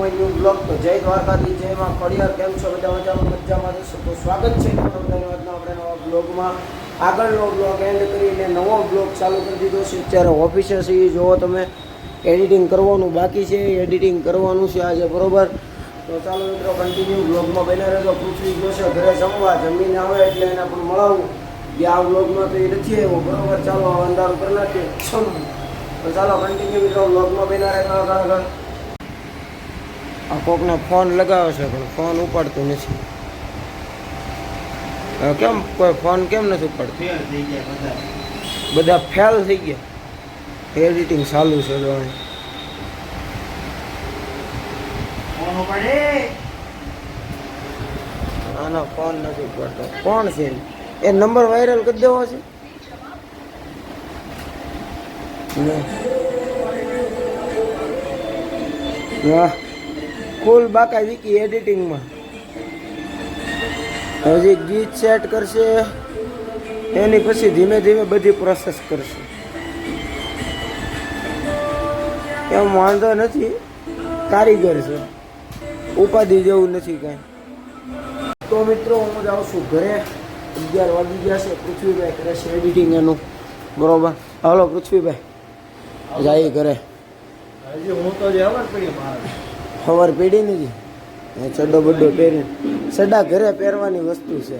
My new blog. તો જય દ્વારકાધીશ, જય માં ખોડિયાર. કેમ છો બધા? મજામાં જશો તો સ્વાગત છે આપણે નવા બ્લોગમાં. આગળનો બ્લોગ એન્ડ કરીને નવો બ્લોગ ચાલુ કરી દીધો છે. અત્યારે ઓફિસે છીએ, જુઓ તમે. એડિટિંગ કરવાનું બાકી છે, એડિટિંગ કરવાનું છે આજે, બરોબર. તો ચાલો મિત્રો કન્ટિન્યુ બ્લોગમાં બન્યા રહેજો. પૃથ્વી જોશે ઘરે જમવા, જમીને આવે એટલે એને પણ મળાવું. આ બ્લોગમાં તો એ નથી આવ્યો, બરોબર. ચાલો અંધારું કરી નાખીએ. તો ચાલો કન્ટિન્યુ મિત્રો બ્લોગમાં બન્યા રહેજો. આ કોકને ફોન લગાવે છે પણ ફોન ઉપાડતું નથી. કેમ કોઈ ફોન કેમ નથી ઉપાડતું? બધા ફેલ થઈ ગયા. એડિટિંગ ચાલુ છે જો. આનો ફોન નથી ઉપાડતો. કોણ છે? એ નંબર વાયરલ કરી દેવો છે. વાહ, ફૂલ બાકા વિકી એડિટિંગમાં. હજી ગીત સેટ કરશે, એની પછી ધીમે ધીમે બધી પ્રોસેસ કરશે. એમ વાંધો નથી, કારીગર છે, ઉપાધિ જેવું નથી કાંઈ. તો મિત્રો હું જાઉં છું ઘરે. 11 વાગી ગયા છે. પૃથ્વીભાઈ કરે છે એડિટિંગ એનું, બરોબર. હાલો પૃથ્વીભાઈ, જાય ઘરે. હું તો ખબર પડી નથી. ચડ્ડો બડ્ડો પહેરીને સડા ઘરે પહેરવાની વસ્તુ છે.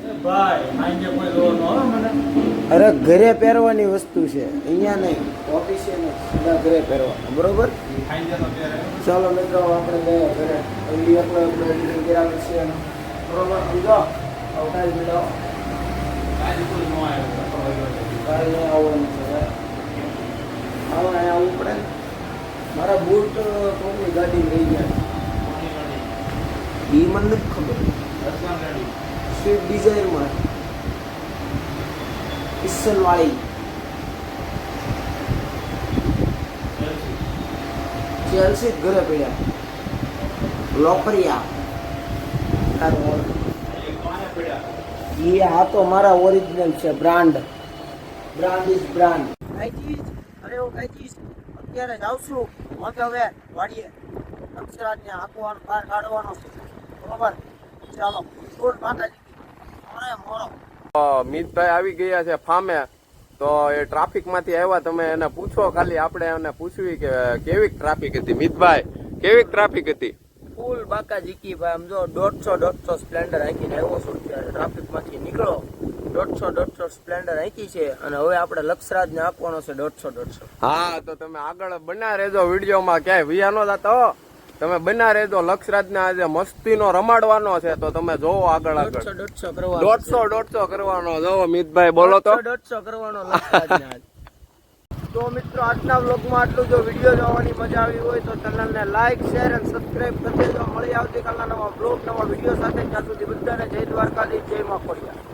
અરે ઘરે પહેરવાની વસ્તુ છે, અહીંયા નહીં, ઓફિસે નહીં, સડા ઘરે પહેરવાના, બરોબર. ચાલો મિત્રો આપણે ગયા ઘરે. એટલો એડિટિંગ કરાવે છે બરોબર. સમજો અવકાશ મેળવો. કાલે નહીં આવવાનું છે, આવો અહીંયા આવવું પડે ને. મારા બૂટ કોની ગાડી રહી ગયા એ મને નથી ખબર. સ્વિફ્ટ ડિઝાયરમાં કિશન વાળી ચેલ્સી ઘરે પડ્યા. લોફરિયા એ આ તો મારા ઓરિજિનલ છે. Brand is brand. અરે હું કઈ અત્યારે જાઉં છું. ઓકે, હવે વાડીએ અક્ષરાજને આંકવાનો બહાર કાઢવાનો છે, બરોબર. ચાલો ફૂલ માતાજી મોરો. મિતભાઈ આવી ગયા છે ફામે. તો એ ટ્રાફિક માંથી આવ્યા, તમે એને પૂછો. ખાલી આપણે એને પૂછવી કે કેવી ટ્રાફિક હતી. મિતભાઈ, કેવી ટ્રાફિક હતી? ફૂલ બાકા જીકી ભાઈ. આમ જો 150 સ્પ્લેન્ડર હાંકીને આવ્યો છું અત્યારે. ટ્રાફિક માંથી નીકળો. 150 સ્પ્લેન્ડર હાંકી છે અને હવે આપણે લક્ષરાજ ને આપવાનો છે 150. હા, તો તમે આગળ બના રહેજો વિડીયોમાં. ક્યાંય વિયા નો જતા હો, તમે બના રહેજો. લક્ષરાજ ને આજે મસ્તીનો રમાડવાનો છે, તો તમે જોવો આગળ 150 કરવાનો. 150 કરવાનો. જોવો મિતભાઈ, બોલો તો. 150 કરવાનો લક્ષરાજ ને. તો મિત્રો આજના વ્લોગમાં આટલું. જો વિડીયો જોવાની મજા આવી હોય તો ચેનલને લાઈક, શેર અને સબસ્ક્રાઇબ કરી દેજો. મળી આવતીકાલના નવા વ્લોગ, નવા વિડીયો સાથે. ત્યાં સુધી બધાને જય દ્વારકાધીશ, જય માં ખોડિયાર.